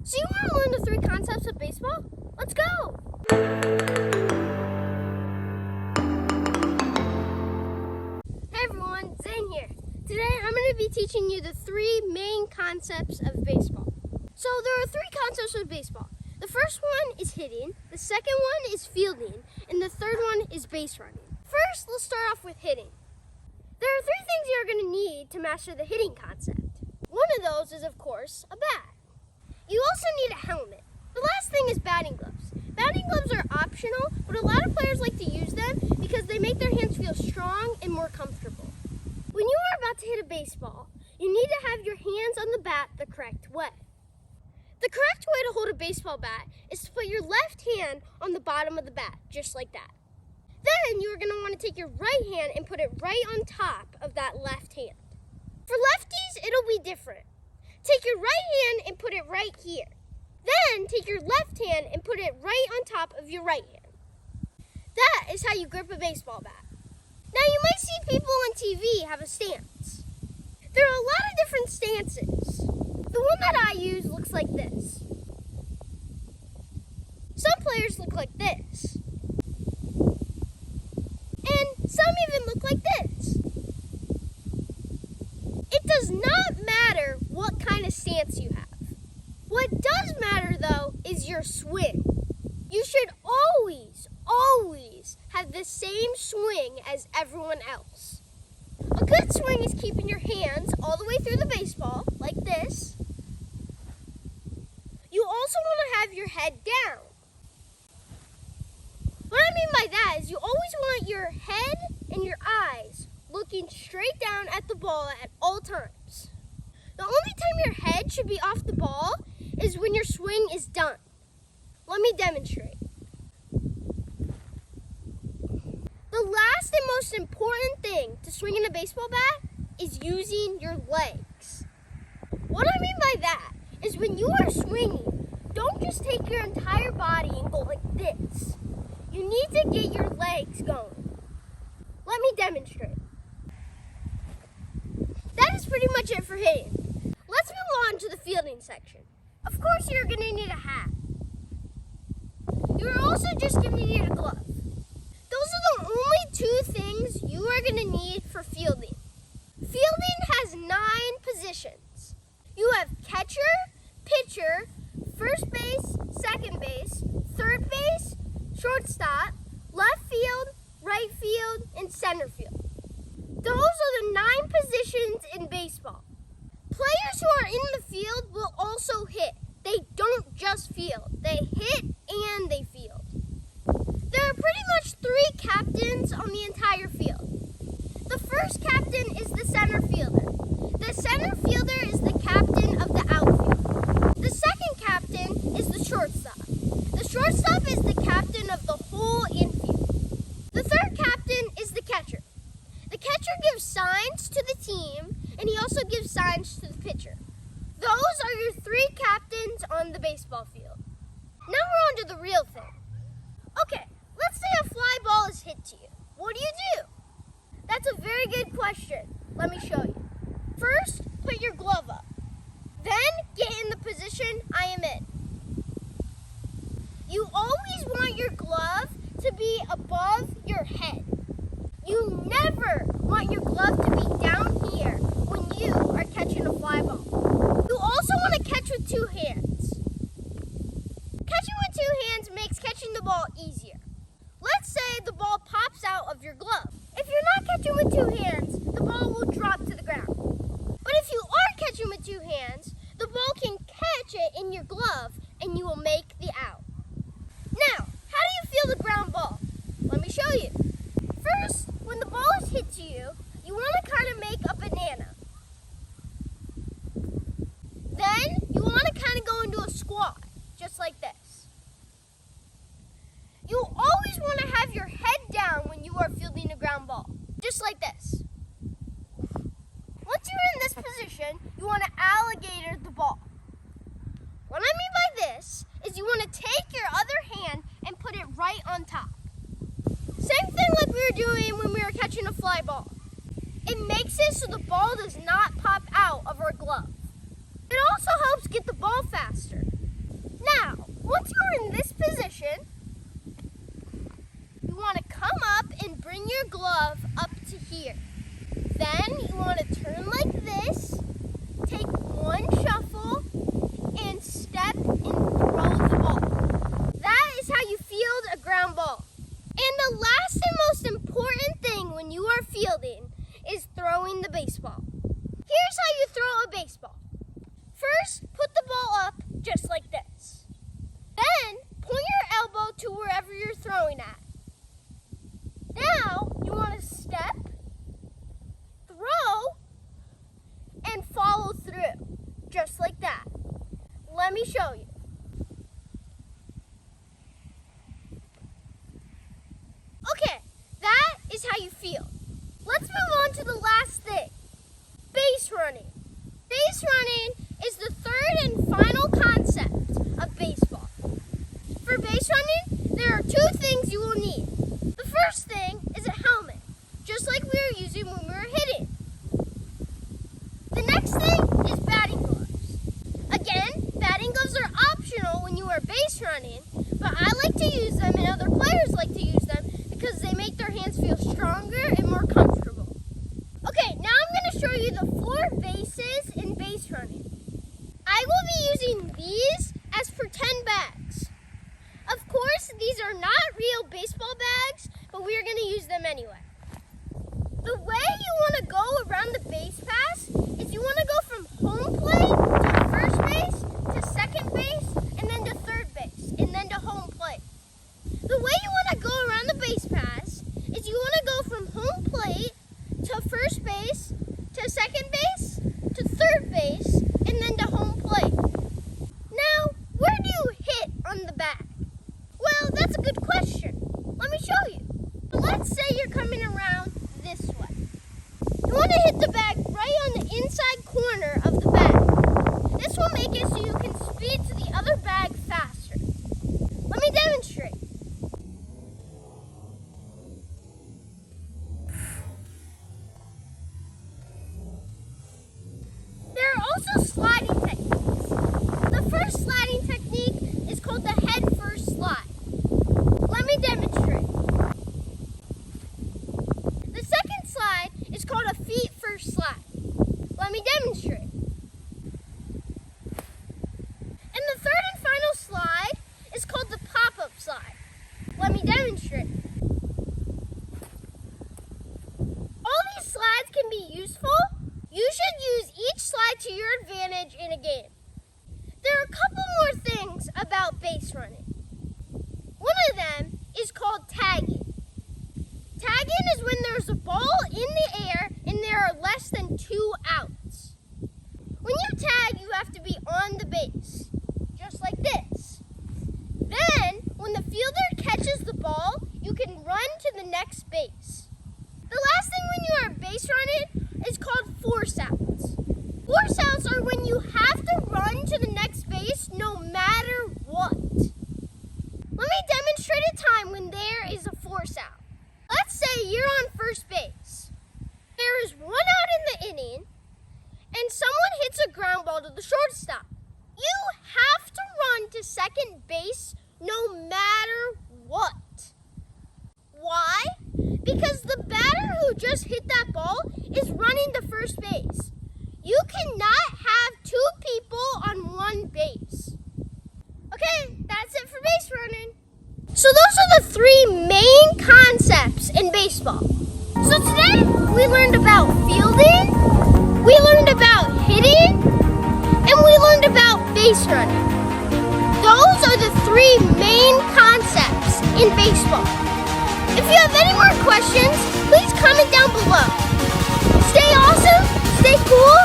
So you want to learn the 3 concepts of baseball? Let's go! Hey everyone, Zane here. Today I'm going to be teaching you the 3 main concepts of baseball. So there are 3 concepts of baseball. The first one is hitting, the second one is fielding, and the third one is base running. First, let's start off with hitting. There are 3 things you're going to need to master the hitting concept. One of those is, of course, a bat. You also need a helmet. The last thing is batting gloves. Batting gloves are optional, but a lot of players like to use them because they make their hands feel strong and more comfortable. When you are about to hit a baseball, you need to have your hands on the bat the correct way. The correct way to hold a baseball bat is to put your left hand on the bottom of the bat, just like that. Then you are going to want to take your right hand and put it right on top of that left hand. For lefties, it'll be different. Take your right hand and put it right here. Then take your left hand and put it right on top of your right hand. That is how you grip a baseball bat. Now you might see people on TV have a stance. There are a lot of different stances. The one that I use looks like this. Some players look like this. And some even look like this. It does not matter what kind of stance you have. What does matter, though, is your swing. You should always have the same swing as everyone else. A good swing is keeping your hands all the way through the baseball, like this. You also want to have your head down. What I mean by that is you always want your head and your eyes looking straight down at the ball at all times. The only time your head should be off the ball is when your swing is done. Let me demonstrate. The last and most important thing to swinging a baseball bat is using your legs. What I mean by that is when you are swinging, don't just take your entire body and go like this. You need to get your legs going. Let me demonstrate. That is pretty much it for hitting. Let's move on to the fielding section. Of course, you're going to need a hat. You're also just going to need a glove. Those are the only 2 things you are going to need for fielding. Fielding has 9 positions. You have catcher, pitcher, first base, second base, third base, shortstop, left field, right field, and center field. Those are the 9 positions in baseball. Players who are in the field will also hit. They don't just field. They hit and they field. There are pretty much 3 captains on the entire field. The first captain is the center fielder. The center fielder is the captain of the outfield. The second captain is the shortstop. The shortstop is the captain of the whole infield. The third captain is the catcher. The catcher gives signs to the team, and he also gives signs to the pitcher. Those are your 3 captains on the baseball field. Now we're on to the real thing. Okay, let's say a fly ball is hit to you. What do you do? That's a very good question. Let me show you. First, put your glove up. Then, get in the position I am in. You always want your glove to be above your head. You never want your glove to be down here when you are catching a fly ball. You also want to catch with 2 hands. Catching with 2 hands makes catching the ball easier. Let's say the ball pops out of your glove. If you're not catching with 2 hands, the ball will drop to the ground. But if you are catching with 2 hands, the ball can catch it in your glove and you will make the out. Now, how do you feel the ground ball? Let me show you. First, when the ball is hit to you, you want to kind of make a banana. Then, you want to kind of go into a squat, just like this. You always want to have your head down when you are fielding a ground ball, just like this. Once you're in this position, you want to alligator the ball. What I mean by this is you want to take your other hand and put it right on top. Same thing like we were doing when we were catching a fly ball. It makes it so the ball does not pop out of our glove. It also helps get the ball faster. things you will need. The first thing is a helmet, just like we were using when we were hitting. The next thing is batting gloves. Again, batting gloves are optional when you are base running, but I like to use them and other players like to use them because they make their hands feel stronger and more comfortable. Okay, now I'm going to show you the 4 bases in base running. I will be using these as pretend bags. Of course, these are not real baseball bags, but we are going to use them anyway. The way you want to go around the base pass is you want to go from home plate to first base, to second base, and then to third base, and then to home plate. The way you want to go around the base pass is you want to go from home plate to first base, to second base, to third base, and then to home plate. Now, where do you hit on the bag? Well, that's a good question. Let me show you. Let's say you're coming around this way. You want to hit the bag right on the inside corner of the bag. This will make it so you can speed to the other bag faster. Let me demonstrate. There are also sliding techniques. The first sliding technique is called the head first slide. Let me demonstrate. The second slide is called a feet first slide. Let me demonstrate. And the third and final slide is called the pop-up slide. Let me demonstrate. All these slides can be useful. You should use each slide to your advantage in a game. There are a couple more things about base running. One of them is called tagging. Tagging is when there's a ball in the air and there are less than 2 outs. When you tag, you have to be on the base, just like this. Then, when the fielder catches the ball, you can run to the next base. The last thing when you are base running is called force outs. Force outs are when you have to run to the next base no matter what. Let me demonstrate a time when there is a force out. Let's say you're on first base. There is 1 out in the inning, and someone hits a ground ball to the shortstop. You have to run to second base no matter what. Why? Because the batter who just hit that ball is running to first base. You cannot have 2 people on 1 base. Okay, that's it for base running. So those are the 3 main concepts in baseball. So today we learned about fielding, we learned about hitting, and we learned about base running. Those are the 3 main concepts in baseball. If you have any more questions, please comment down below. Stay awesome, stay cool,